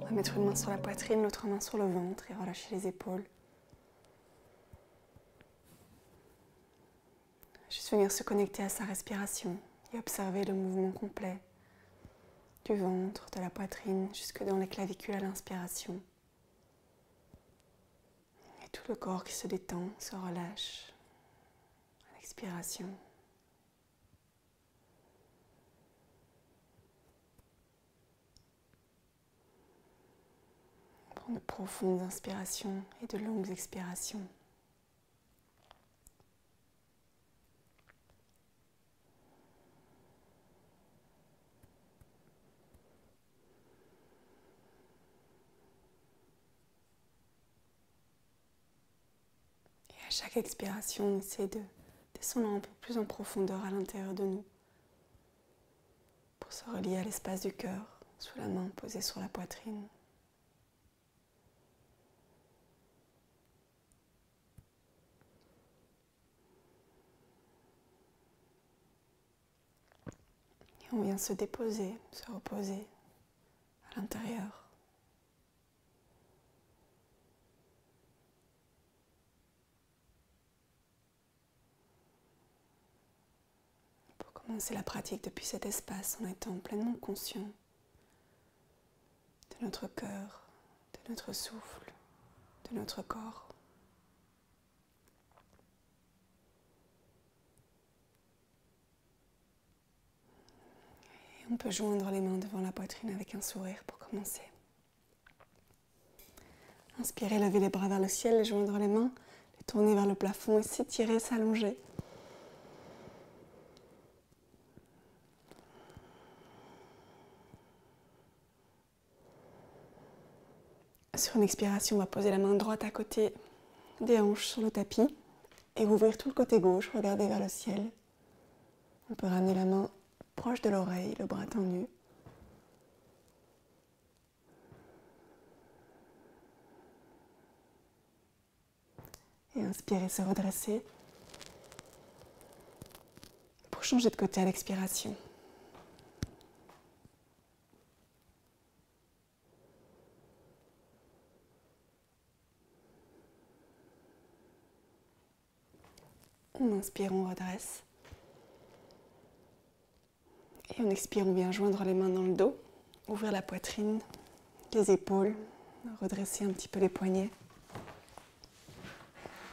On va mettre une main sur la poitrine, l'autre main sur le ventre et relâcher les épaules. Juste venir se connecter à sa respiration et observer le mouvement complet du ventre, de la poitrine, jusque dans les clavicules à l'inspiration. Et tout le corps qui se détend, se relâche à l'expiration. Prends de profondes inspirations et de longues expirations. À chaque expiration, on essaie de descendre un peu plus en profondeur à l'intérieur de nous pour se relier à l'espace du cœur, sous la main posée sur la poitrine. Et on vient se déposer, se reposer à l'intérieur. Commencer la pratique depuis cet espace en étant pleinement conscient de notre cœur, de notre souffle, de notre corps. Et on peut joindre les mains devant la poitrine avec un sourire pour commencer. Inspirez, levez les bras vers le ciel, joindre les mains, les tourner vers le plafond et s'étirer, s'allonger. Sur une expiration, on va poser la main droite à côté des hanches sur le tapis et ouvrir tout le côté gauche, regarder vers le ciel. On peut ramener la main proche de l'oreille, le bras tendu. Et inspirer, se redresser pour changer de côté à l'expiration. On inspire, on redresse. Et on expire, on vient joindre les mains dans le dos, ouvrir la poitrine, les épaules, redresser un petit peu les poignets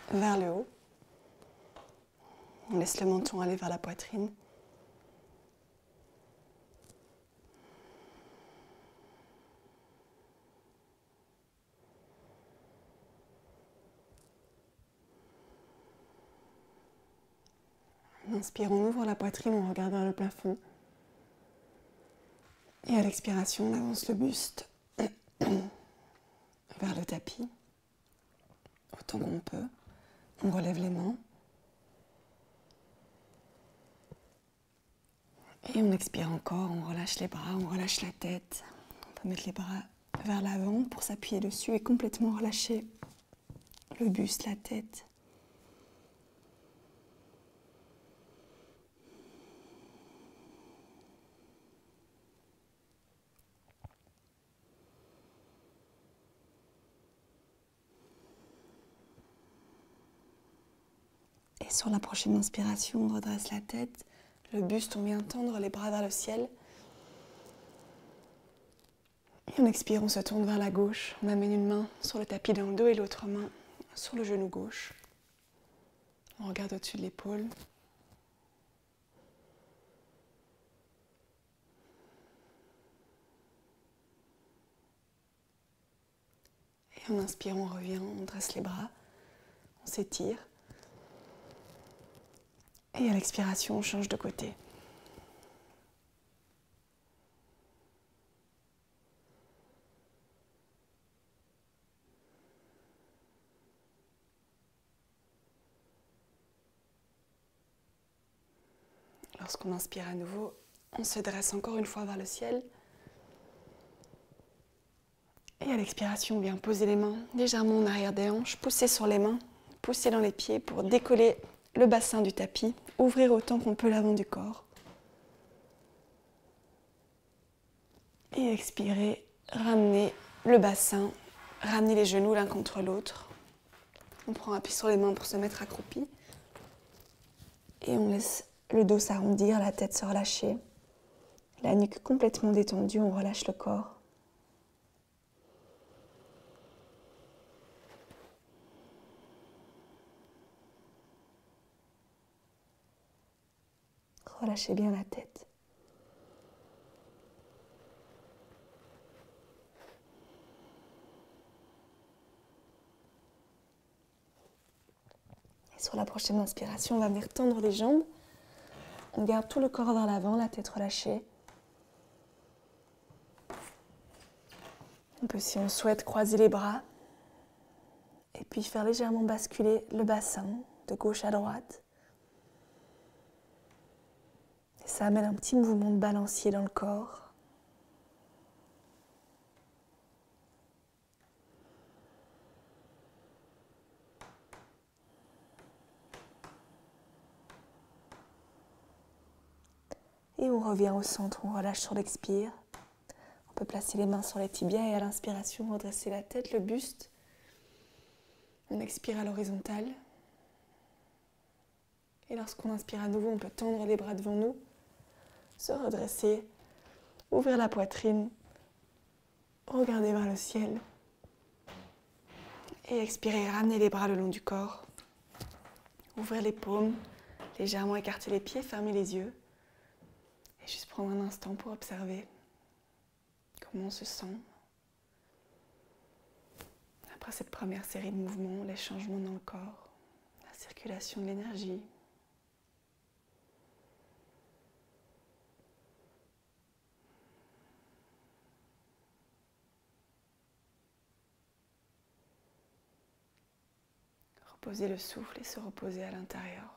vers le haut. On laisse le menton aller vers la poitrine. On inspire, on ouvre la poitrine, on regarde vers le plafond. Et à l'expiration, on avance le buste vers le tapis, autant qu'on peut. On relève les mains. Et on expire encore, on relâche les bras, on relâche la tête. On peut mettre les bras vers l'avant pour s'appuyer dessus et complètement relâcher le buste, la tête. Et sur la prochaine inspiration, on redresse la tête, le buste, on vient tendre les bras vers le ciel. Et on expire, on se tourne vers la gauche. On amène une main sur le tapis dans le dos et l'autre main sur le genou gauche. On regarde au-dessus de l'épaule. Et en inspirant, on revient, on dresse les bras, on s'étire. Et à l'expiration, on change de côté. Lorsqu'on inspire à nouveau, on se dresse encore une fois vers le ciel. Et à l'expiration, on vient poser les mains légèrement en arrière des hanches, pousser sur les mains, pousser dans les pieds pour décoller le bassin du tapis, ouvrir autant qu'on peut l'avant du corps. Et expirer, ramener le bassin, ramenez les genoux l'un contre l'autre. On prend appui sur les mains pour se mettre accroupi. Et on laisse le dos s'arrondir, la tête se relâcher. La nuque complètement détendue, on relâche le corps. Relâchez bien la tête. Et sur la prochaine inspiration, on va venir tendre les jambes. On garde tout le corps vers l'avant, la tête relâchée. On peut, si on souhaite, croiser les bras. Et puis faire légèrement basculer le bassin de gauche à droite. Et ça amène un petit mouvement de balancier dans le corps. Et on revient au centre, on relâche sur l'expire. On peut placer les mains sur les tibias et à l'inspiration, redresser la tête, le buste. On expire à l'horizontale. Et lorsqu'on inspire à nouveau, on peut tendre les bras devant nous, se redresser, ouvrir la poitrine, regarder vers le ciel. Et expirer, ramener les bras le long du corps. Ouvrir les paumes, légèrement écarter les pieds, fermer les yeux. Et juste prendre un instant pour observer comment on se sent. Après cette première série de mouvements, les changements dans le corps, la circulation de l'énergie. Reposer le souffle et se reposer à l'intérieur.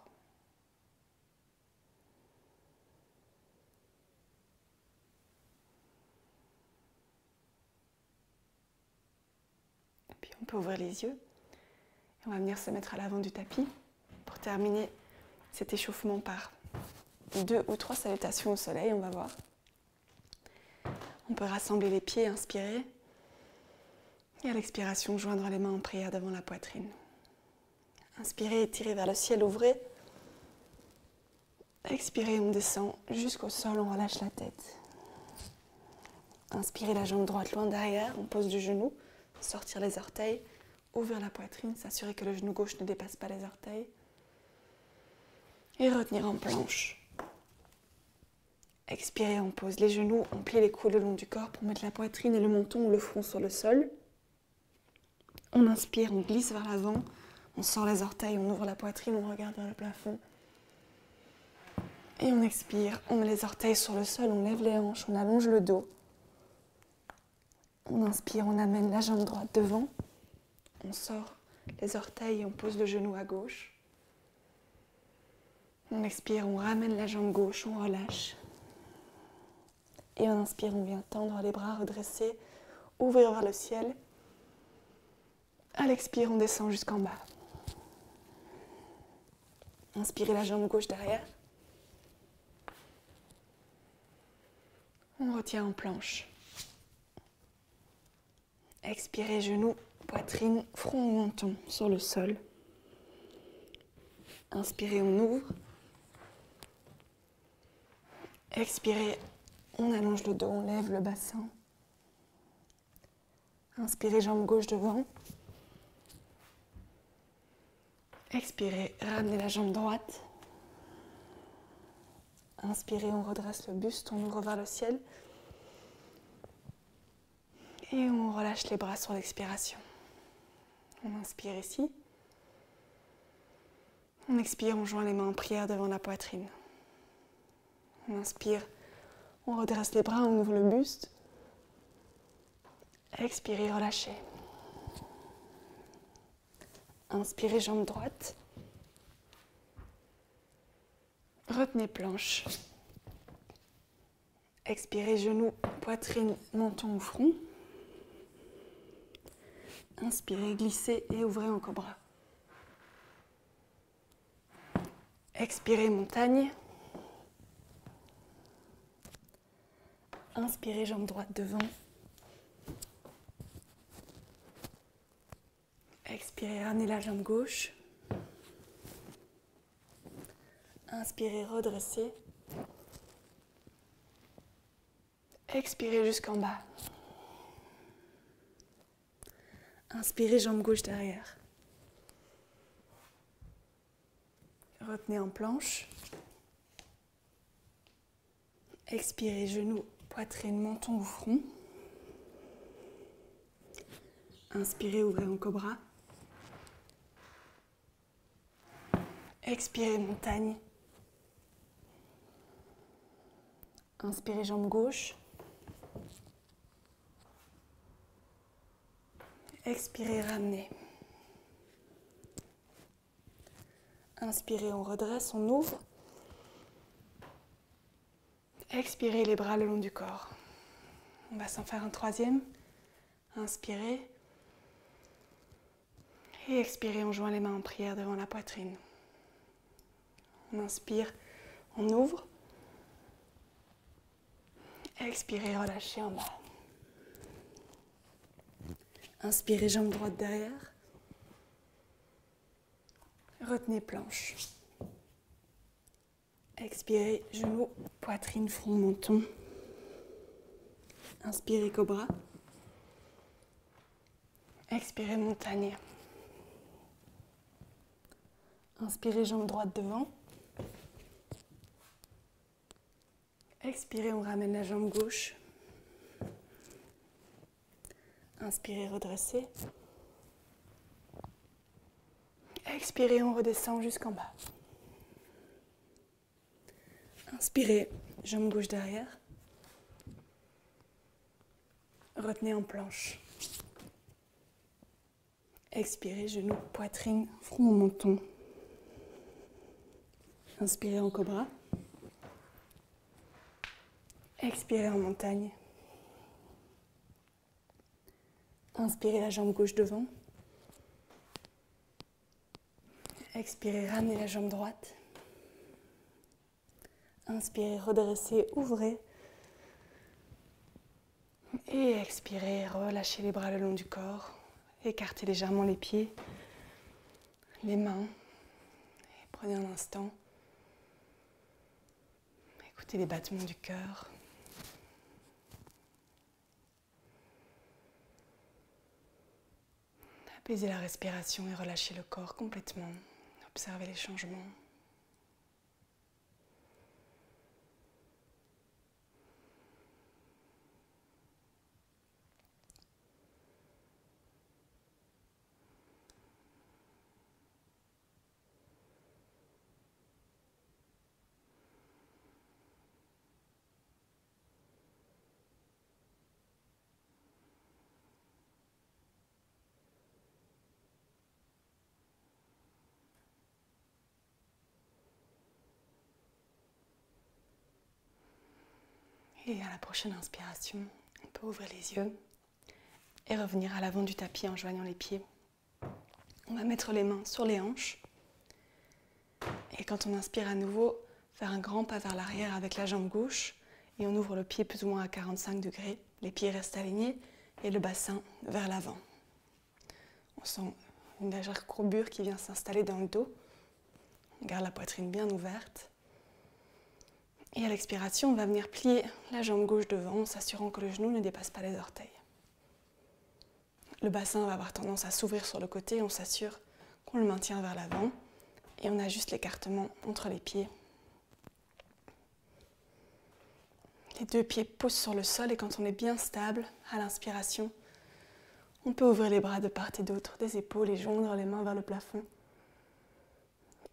Puis on peut ouvrir les yeux et on va venir se mettre à l'avant du tapis pour terminer cet échauffement par 2 ou 3 salutations au soleil, on va voir. On peut rassembler les pieds, inspirer et à l'expiration joindre les mains en prière devant la poitrine. Inspirez, étirez vers le ciel, ouvrez. Expirez, on descend jusqu'au sol, on relâche la tête. Inspirez la jambe droite loin derrière, on pose le genou, sortir les orteils, ouvrir la poitrine, s'assurer que le genou gauche ne dépasse pas les orteils. Et retenir en planche. Expirez, on pose les genoux, on plie les coudes le long du corps pour mettre la poitrine et le menton ou le front sur le sol. On inspire, on glisse vers l'avant. On sort les orteils, on ouvre la poitrine, on regarde vers le plafond. Et on expire, on met les orteils sur le sol, on lève les hanches, on allonge le dos. On inspire, on amène la jambe droite devant. On sort les orteils et on pose le genou à gauche. On expire, on ramène la jambe gauche, on relâche. Et on inspire, on vient tendre les bras, redresser, ouvrir vers le ciel. À l'expire, on descend jusqu'en bas. Inspirez la jambe gauche derrière. On retient en planche. Expirez, genoux, poitrine, front ou menton sur le sol. Inspirez, on ouvre. Expirez, on allonge le dos, on lève le bassin. Inspirez, jambe gauche devant. Expirez, ramenez la jambe droite. Inspirez, on redresse le buste, on ouvre vers le ciel. Et on relâche les bras sur l'expiration. On inspire ici. On expire, on joint les mains en prière devant la poitrine. On inspire, on redresse les bras, on ouvre le buste. Expirez, relâchez. Inspirez, jambe droite. Retenez planche. Expirez, genoux, poitrine, menton ou front. Inspirez, glissez et ouvrez en cobra. Expirez, montagne. Inspirez, jambe droite devant. Expirez, ramenez la jambe gauche. Inspirez, redressez. Expirez jusqu'en bas. Inspirez, jambe gauche derrière. Retenez en planche. Expirez, genoux, poitrine, menton ou front. Inspirez, ouvrez en cobra. Expirez, montagne. Inspirez, jambe gauche. Expirez, ramenez. Inspirez, on redresse, on ouvre. Expirez, les bras le long du corps. On va s'en faire un troisième. Inspirez. Et expirez, on joint les mains en prière devant la poitrine. On inspire, on ouvre. Expirez, relâchez en bas. Inspirez, jambe droite derrière. Retenez planche. Expirez, genoux, poitrine, front, menton. Inspirez, cobra. Expirez, montagne. Inspirez, jambe droite devant. Expirez, on ramène la jambe gauche. Inspirez, redressez. Expirez, on redescend jusqu'en bas. Inspirez, jambe gauche derrière. Retenez en planche. Expirez, genoux, poitrine, front, menton. Inspirez en cobra. Expirez en montagne. Inspirez la jambe gauche devant. Expirez, ramenez la jambe droite. Inspirez, redressez, ouvrez. Et expirez, relâchez les bras le long du corps. Écartez légèrement les pieds, les mains. Et prenez un instant. Écoutez les battements du cœur. Apaisez la respiration et relâchez le corps complètement. Observez les changements. Et à la prochaine inspiration, on peut ouvrir les yeux et revenir à l'avant du tapis en joignant les pieds. On va mettre les mains sur les hanches. Et quand on inspire à nouveau, faire un grand pas vers l'arrière avec la jambe gauche. Et on ouvre le pied plus ou moins à 45 degrés. Les pieds restent alignés et le bassin vers l'avant. On sent une légère courbure qui vient s'installer dans le dos. On garde la poitrine bien ouverte. Et à l'expiration, on va venir plier la jambe gauche devant, s'assurant que le genou ne dépasse pas les orteils. Le bassin va avoir tendance à s'ouvrir sur le côté, on s'assure qu'on le maintient vers l'avant et on ajuste l'écartement entre les pieds. Les deux pieds poussent sur le sol et quand on est bien stable à l'inspiration, on peut ouvrir les bras de part et d'autre des épaules et joindre les mains vers le plafond.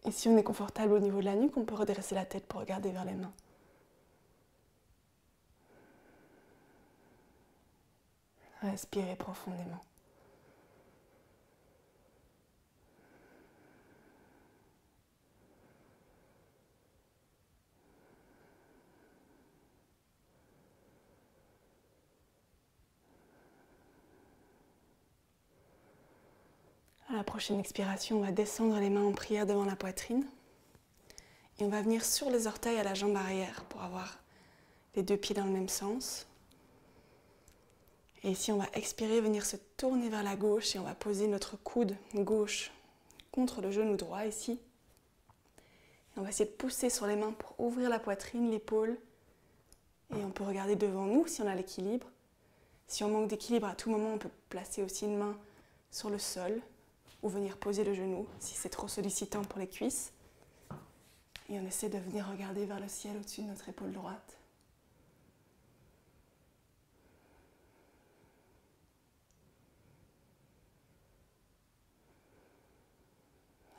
Et si on est confortable au niveau de la nuque, on peut redresser la tête pour regarder vers les mains. Respirez profondément. À la prochaine expiration, on va descendre les mains en prière devant la poitrine. Et on va venir sur les orteils à la jambe arrière pour avoir les deux pieds dans le même sens. Et ici, on va expirer, venir se tourner vers la gauche et on va poser notre coude gauche contre le genou droit ici. Et on va essayer de pousser sur les mains pour ouvrir la poitrine, l'épaule. Et on peut regarder devant nous si on a l'équilibre. Si on manque d'équilibre, à tout moment, on peut placer aussi une main sur le sol ou venir poser le genou si c'est trop sollicitant pour les cuisses. Et on essaie de venir regarder vers le ciel au-dessus de notre épaule droite.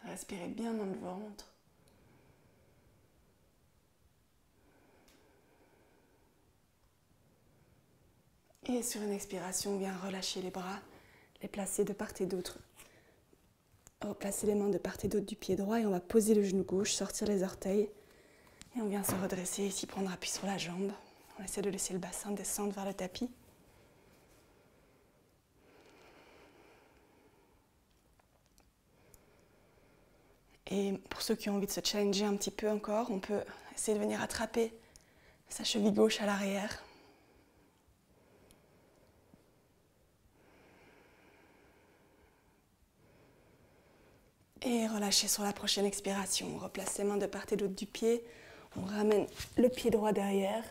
Respirez bien dans le ventre. Et sur une expiration, on vient relâcher les bras, les placer de part et d'autre. Replacer les mains de part et d'autre du pied droit et on va poser le genou gauche, sortir les orteils. Et on vient se redresser ici, prendre appui sur la jambe. On essaie de laisser le bassin descendre vers le tapis. Et pour ceux qui ont envie de se challenger un petit peu encore, on peut essayer de venir attraper sa cheville gauche à l'arrière. Et relâcher sur la prochaine expiration. On replace les mains de part et d'autre du pied. On ramène le pied droit derrière.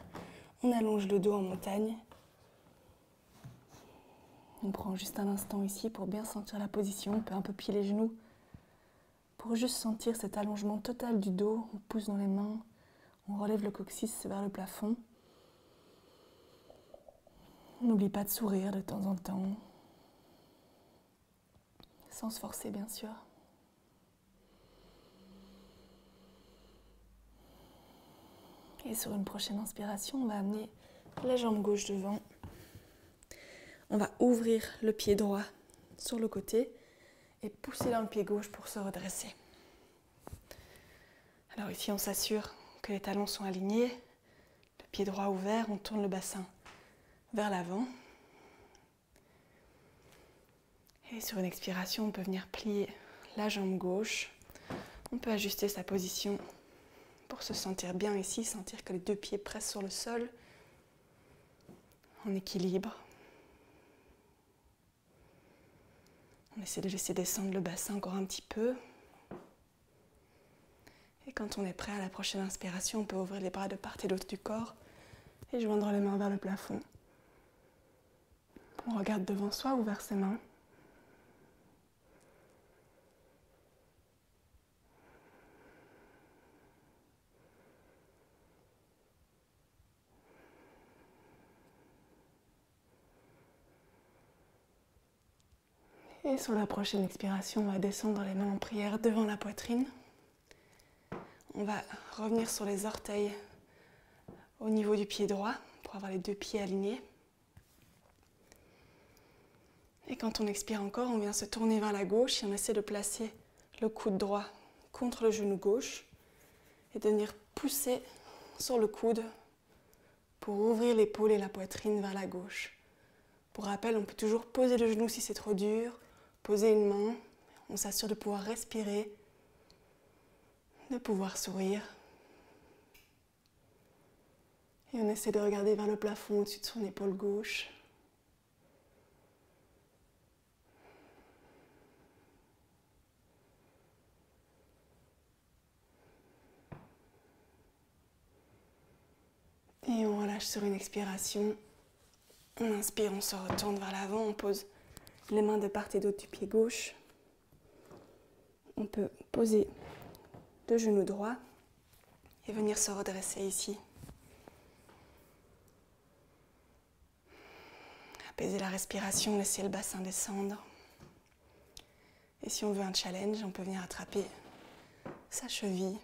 On allonge le dos en montagne. On prend juste un instant ici pour bien sentir la position. On peut un peu plier les genoux. Pour juste sentir cet allongement total du dos, on pousse dans les mains, on relève le coccyx vers le plafond. On n'oublie pas de sourire de temps en temps, sans se forcer bien sûr. Et sur une prochaine inspiration, on va amener la jambe gauche devant. On va ouvrir le pied droit sur le côté et pousser dans le pied gauche pour se redresser. Alors ici, on s'assure que les talons sont alignés, le pied droit ouvert, on tourne le bassin vers l'avant. Et sur une expiration, on peut venir plier la jambe gauche. On peut ajuster sa position pour se sentir bien ici, sentir que les deux pieds pressent sur le sol, en équilibre. On essaie de laisser descendre le bassin encore un petit peu. Et quand on est prêt à la prochaine inspiration, on peut ouvrir les bras de part et d'autre du corps et joindre les mains vers le plafond. On regarde devant soi ou vers ses mains. Et sur la prochaine expiration, on va descendre les mains en prière devant la poitrine. On va revenir sur les orteils au niveau du pied droit pour avoir les deux pieds alignés. Et quand on expire encore, on vient se tourner vers la gauche et on essaie de placer le coude droit contre le genou gauche et de venir pousser sur le coude pour ouvrir l'épaule et la poitrine vers la gauche. Pour rappel, on peut toujours poser le genou si c'est trop dur, poser une main, on s'assure de pouvoir respirer, de pouvoir sourire. Et on essaie de regarder vers le plafond au-dessus de son épaule gauche. Et on relâche sur une expiration. On inspire, on se retourne vers l'avant, on pose les mains de part et d'autre du pied gauche. On peut poser le genou droit et venir se redresser ici. Apaiser la respiration, laisser le bassin descendre. Et si on veut un challenge, on peut venir attraper sa cheville.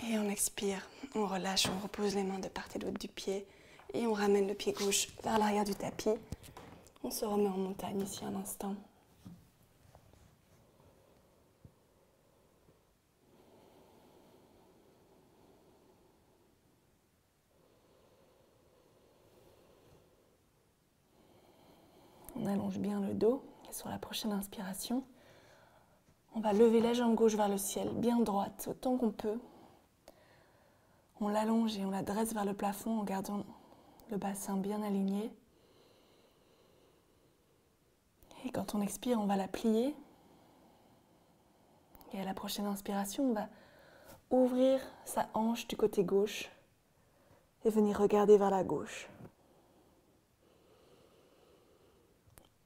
Et on expire, on relâche, on repose les mains de part et d'autre du pied et on ramène le pied gauche vers l'arrière du tapis. On se remet en montagne ici un instant. allonge bien le dos. Et sur la prochaine inspiration, on va lever la jambe gauche vers le ciel, bien droite, autant qu'on peut. On l'allonge et on la dresse vers le plafond en gardant le bassin bien aligné. Et quand on expire, on va la plier. Et à la prochaine inspiration, on va ouvrir sa hanche du côté gauche et venir regarder vers la gauche.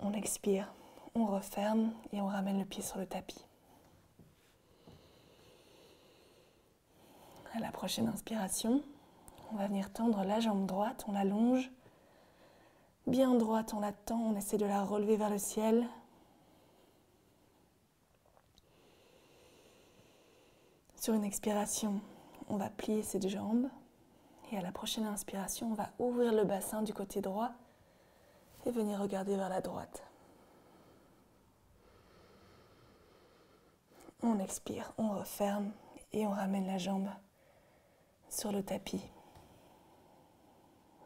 On expire, on referme et on ramène le pied sur le tapis. À la prochaine inspiration, on va venir tendre la jambe droite, on l'allonge. Bien droite, on la tend, on essaie de la relever vers le ciel. Sur une expiration, on va plier ses deux jambes. Et à la prochaine inspiration, on va ouvrir le bassin du côté droit et venir regarder vers la droite. On expire, on referme et on ramène la jambe sur le tapis.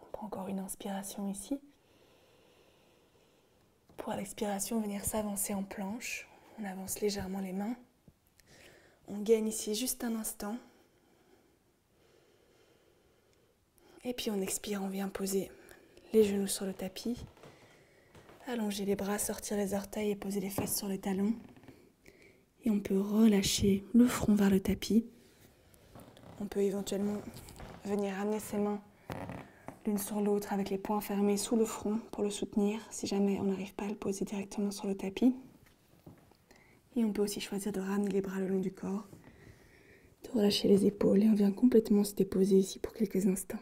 On prend encore une inspiration ici. Pour à l'expiration, venir s'avancer en planche. On avance légèrement les mains. On gaine ici juste un instant. Et puis on expire, on vient poser les genoux sur le tapis. Allonger les bras, sortir les orteils et poser les fesses sur les talons. Et on peut relâcher le front vers le tapis. On peut éventuellement venir amener ses mains l'une sur l'autre avec les poings fermés sous le front pour le soutenir si jamais on n'arrive pas à le poser directement sur le tapis. Et on peut aussi choisir de ramener les bras le long du corps, de relâcher les épaules et on vient complètement se déposer ici pour quelques instants.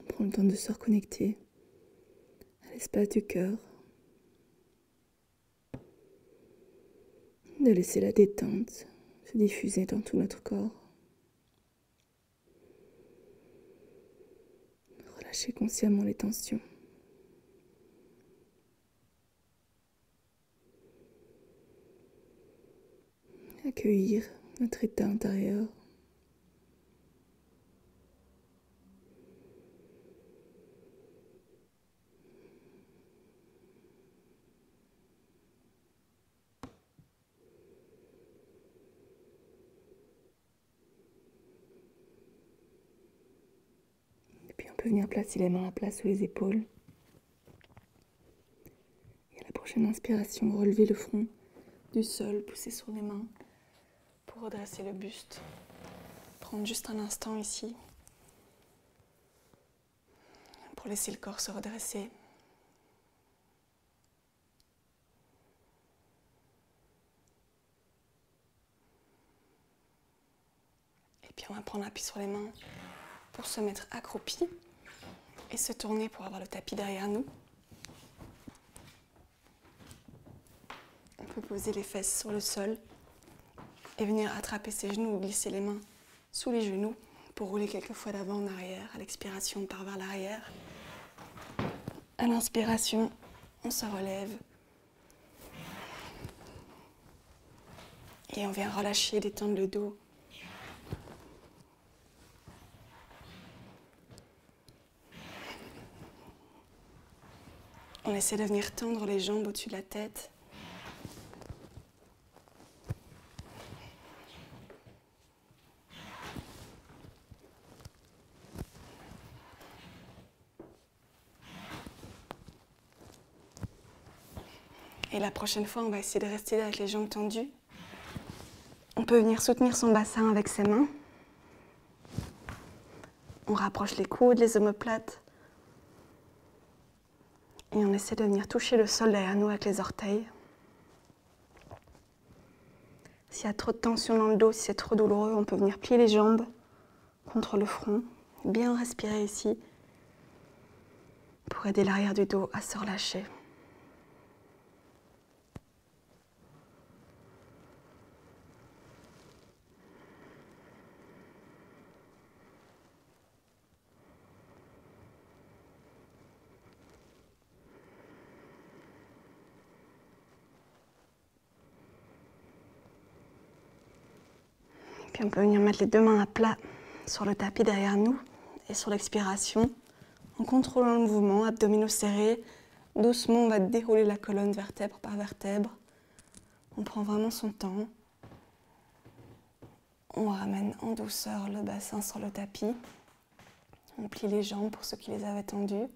On prend le temps de se reconnecter à l'espace du cœur, de laisser la détente se diffuser dans tout notre corps. Relâcher consciemment les tensions. Accueillir notre état intérieur. Et puis on peut venir placer les mains à plat sous les épaules. Et à la prochaine inspiration, relever le front du sol, pousser sur les mains pour redresser le buste. Prendre juste un instant ici pour laisser le corps se redresser. Et puis on va prendre appui sur les mains pour se mettre accroupi et se tourner pour avoir le tapis derrière nous. On peut poser les fesses sur le sol et venir attraper ses genoux ou glisser les mains sous les genoux pour rouler quelques fois d'avant en arrière. À l'expiration, on part vers l'arrière. À l'inspiration, on se relève. Et on vient relâcher, détendre le dos. On essaie de venir tendre les jambes au-dessus de la tête. Et la prochaine fois, on va essayer de rester avec les jambes tendues. On peut venir soutenir son bassin avec ses mains. On rapproche les coudes, les omoplates. Et on essaie de venir toucher le sol derrière nous avec les orteils. S'il y a trop de tension dans le dos, si c'est trop douloureux, on peut venir plier les jambes contre le front. Bien respirer ici pour aider l'arrière du dos à se relâcher. Puis on peut venir mettre les deux mains à plat sur le tapis derrière nous et sur l'expiration, en contrôlant le mouvement, abdominaux serrés, doucement on va dérouler la colonne vertèbre par vertèbre. On prend vraiment son temps. On ramène en douceur le bassin sur le tapis. On plie les jambes pour ceux qui les avaient tendues.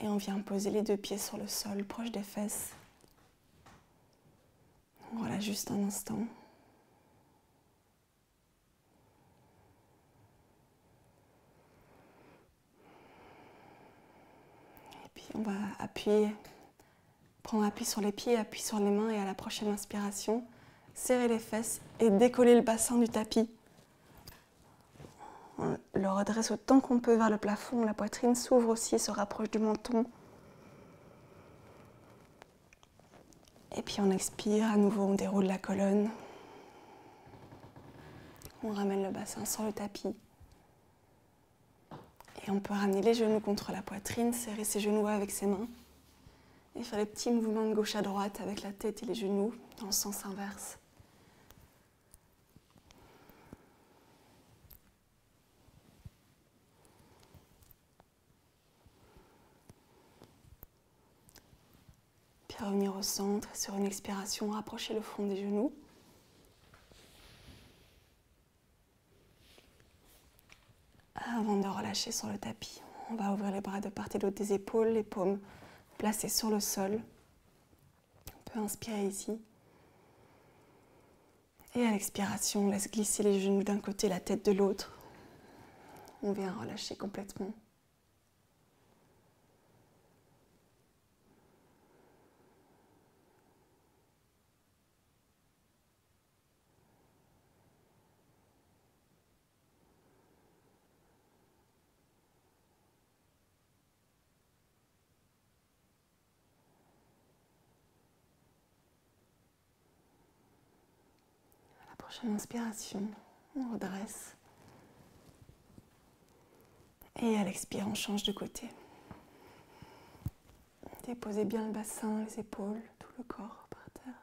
Et on vient poser les deux pieds sur le sol, proche des fesses. Voilà, juste un instant. Et puis on va prendre appui sur les pieds, appui sur les mains et à la prochaine inspiration, serrer les fesses et décoller le bassin du tapis. On le redresse autant qu'on peut vers le plafond, la poitrine s'ouvre aussi et se rapproche du menton. Et puis on expire, à nouveau on déroule la colonne. On ramène le bassin sur le tapis. Et on peut ramener les genoux contre la poitrine, serrer ses genoux avec ses mains. Et faire les petits mouvements de gauche à droite avec la tête et les genoux dans le sens inverse. Puis revenir au centre, sur une expiration, rapprocher le front des genoux. Avant de relâcher sur le tapis, on va ouvrir les bras de part et d'autre des épaules, les paumes placées sur le sol. On peut inspirer ici. Et à l'expiration, on laisse glisser les genoux d'un côté, la tête de l'autre. On vient relâcher complètement. Prochaine inspiration, on redresse. Et à l'expire, on change de côté. Déposez bien le bassin, les épaules, tout le corps par terre.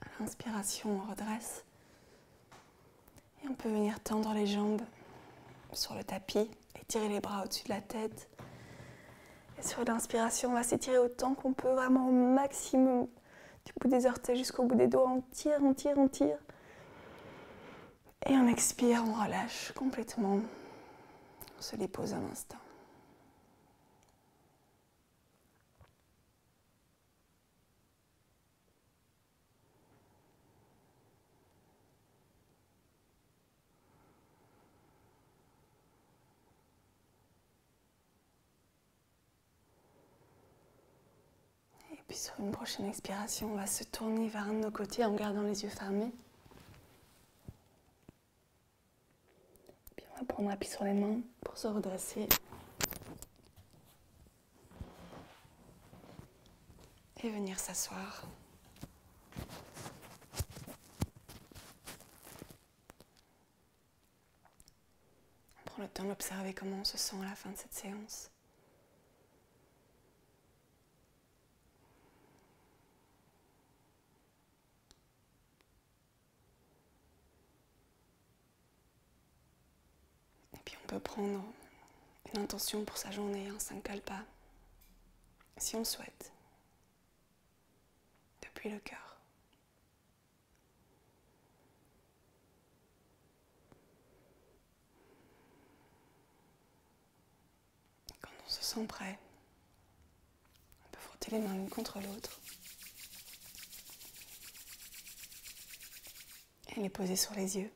À l'inspiration, on redresse. Et on peut venir tendre les jambes sur le tapis, étirer les bras au-dessus de la tête. Et sur l'inspiration, on va s'étirer autant qu'on peut, vraiment au maximum, du bout des orteils jusqu'au bout des doigts. On tire, on tire, on tire. Et on expire, on relâche complètement. On se dépose un instant. Puis sur une prochaine expiration, on va se tourner vers un de nos côtés en gardant les yeux fermés. Puis on va prendre appui sur les mains pour se redresser. Et venir s'asseoir. On prend le temps d'observer comment on se sent à la fin de cette séance. On peut prendre une intention pour sa journée, un sankalpa, si on le souhaite, depuis le cœur. On se sent prêt. On peut frotter les mains l'une contre l'autre. Et les poser sur les yeux.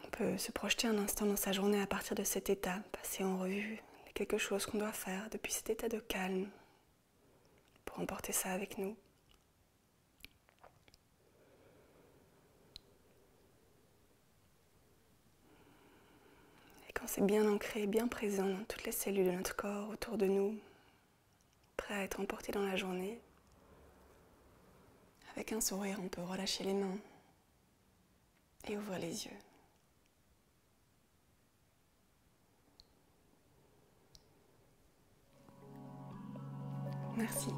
On peut se projeter un instant dans sa journée à partir de cet état, passer en revue quelque chose qu'on doit faire depuis cet état de calme pour emporter ça avec nous. Et quand c'est bien ancré, bien présent dans toutes les cellules de notre corps autour de nous, prêt à être emporté dans la journée, avec un sourire, on peut relâcher les mains et ouvrir les yeux. Merci.